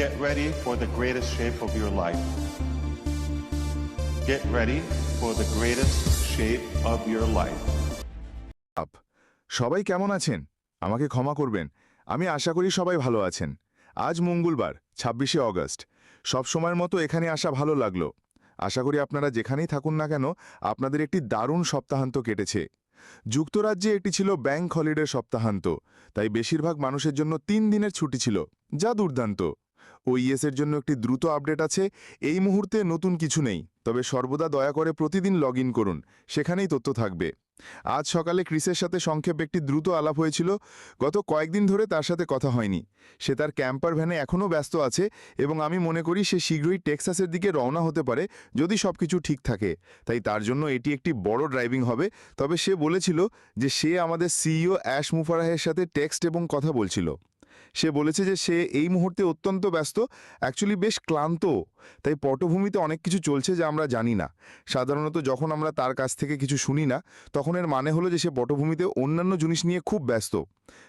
Get ready for the greatest shape of your life. Get ready for the greatest shape of your life. সবাই কেমন আছেন? আমাকে ক্ষমা করবেন, আমি আশা করি সবাই ভালো আছেন। আজ মঙ্গলবার ২৬শে অগস্ট। সব সময়ের মতো এখানে আসা ভালো লাগলো। আশা করি আপনারা যেখানেই থাকুন না কেন আপনাদের একটি দারুণ সপ্তাহান্ত কেটেছে। যুক্তরাজ্যে এটি ছিল ব্যাংক হলিডে সপ্তাহান্ত, তাই বেশিরভাগ মানুষের জন্য ৩ দিনের ছুটি ছিল, যা দুর্দান্ত। ওইএসের জন্য একটি দ্রুত আপডেট আছে। এই মুহূর্তে নতুন কিছু নেই, তবে সর্বদা দয়া করে প্রতিদিন লগ ইন করুন, সেখানেই তথ্য থাকবে। আজ সকালে ক্রিসের সাথে সংক্ষেপে একটি দ্রুত আলাপ হয়েছিল। গত কয়েকদিন ধরে তার সাথে কথা হয়নি। সে তার ক্যাম্পার ভ্যানে এখনও ব্যস্ত আছে এবং আমি মনে করি সে শীঘ্রই টেক্সাসের দিকে রওনা হতে পারে যদি সবকিছু ঠিক থাকে। তাই তার জন্য এটি একটি বড় ড্রাইভিং হবে। তবে সে বলেছিল যে সে আমাদের সিইও অ্যাশ মুফারাহের সাথে টেক্সট এবং কথা বলছিল। সে বলেছে যে সে এই মুহূর্তে অত্যন্ত ব্যস্ত, অ্যাকচুয়ালি বেশ ক্লান্ত। তাই পটভূমিতে অনেক কিছু চলছে যা আমরা জানি না। সাধারণত যখন আমরা তার কাছ থেকে কিছু শুনি না, তখন এর মানে হলো যে সে পটভূমিতে অন্যান্য জিনিস নিয়ে খুব ব্যস্ত।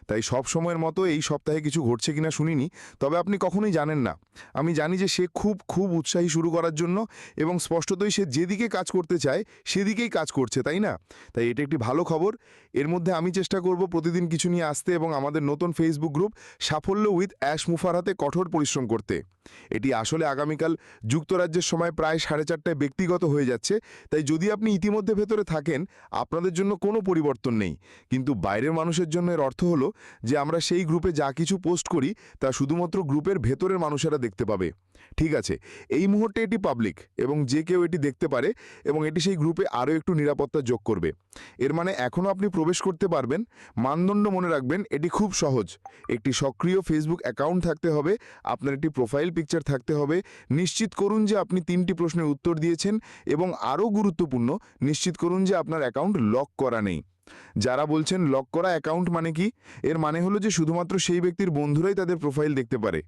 তাই সব সময়ের মতো এই সপ্তাহে কিছু ঘটছে কিনা শুনিনি, তবে আপনি কখনোই জানেন না। আমি জানি যে সে খুব উৎসাহী শুরু করার জন্য, এবং স্পষ্টতই সে যেদিকে কাজ করতে চায় সেদিকেই কাজ করছে, তাই না? তাই এটা একটি ভালো খবর। এর মধ্যে আমি চেষ্টা করব প্রতিদিন কিছু নিয়ে আসতে এবং আমাদের নতুন ফেসবুক গ্রুপ সাফল্য উইথ অ্যাশ মুফারহাতে কঠোর পরিশ্রম করতে। এটি আসলে আগামীকাল যুক্তরাজ্যের সময় প্রায় 4:30টায় ব্যক্তিগত হয়ে যাচ্ছে। তাই যদি আপনি ইতিমধ্যে ভেতরে থাকেন, আপনাদের জন্য কোনো পরিবর্তন নেই। কিন্তু বাইরের মানুষের জন্য এর অর্থ হলো যে আমরা সেই গ্রুপে যা কিছু পোস্ট করি তা শুধুমাত্র গ্রুপের ভেতরের মানুষেরা দেখতে পাবে। ঠিক আছে, এই মুহূর্তে এটি পাবলিক এবং যে কেউ এটি দেখতে পারে, এবং এটি সেই গ্রুপে আরও একটু নিরাপত্তা যোগ করবে। এর মানে এখনও আপনি প্রবেশ করতে পারবেন। মানদণ্ড মনে রাখবেন, এটি খুব সহজ। একটি সক্রিয় ফেসবুক অ্যাকাউন্ট থাকতে হবে, আপনার একটি প্রোফাইল পিকচার থাকতে হবে, নিশ্চিত করুন যে আপনি 3টি প্রশ্নের উত্তর দিয়েছেন, এবং আরও গুরুত্বপূর্ণ, নিশ্চিত করুন যে আপনার অ্যাকাউন্ট লক করা নেই। যারা বলছেন লক করা অ্যাকাউন্ট মানে কি, এর মানে হলো যে শুধুমাত্র সেই ব্যক্তির বন্ধুরাই তাদের প্রোফাইল দেখতে পারে।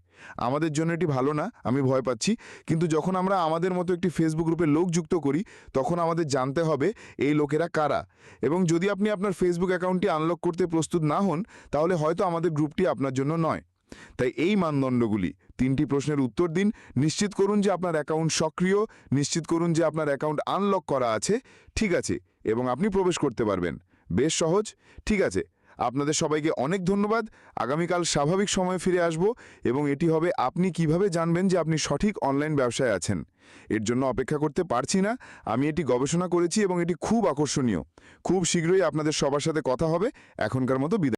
আমাদের জন্য এটি ভালো না, আমি ভয় পাচ্ছি। কিন্তু যখন আমরা আমাদের মতো একটি ফেসবুক গ্রুপে লোক যুক্ত করি, তখন আমাদের জানতে হবে এই লোকেরা কারা। এবং যদি আপনি আপনার ফেসবুক অ্যাকাউন্টটি আনলক করতে প্রস্তুত না হন, তাহলে হয়তো আমাদের গ্রুপটি আপনার জন্য নয়। তাই এই মানদণ্ডগুলি: 3টি প্রশ্নের উত্তর দিন, নিশ্চিত করুন যে আপনার অ্যাকাউন্ট সক্রিয়, নিশ্চিত করুন যে আপনার অ্যাকাউন্ট আনলক করা আছে, ঠিক আছে, এবং আপনি প্রবেশ করতে পারবেন। বেশ সহজ, ঠিক আছে। আপনাদের সবাইকে অনেক ধন্যবাদ। আগামীকাল স্বাভাবিক সময়ে ফিরে আসব, এবং এটি হবে আপনি কিভাবে জানবেন যে আপনি সঠিক অনলাইন ব্যবসায় আছেন। এর জন্য অপেক্ষা করতে পারছি না। আমি এটি গবেষণা করেছি এবং এটি খুব আকর্ষণীয়। খুব শীঘ্রই আপনাদের সবার সাথে কথা হবে। এখনকার মতো বিদায়।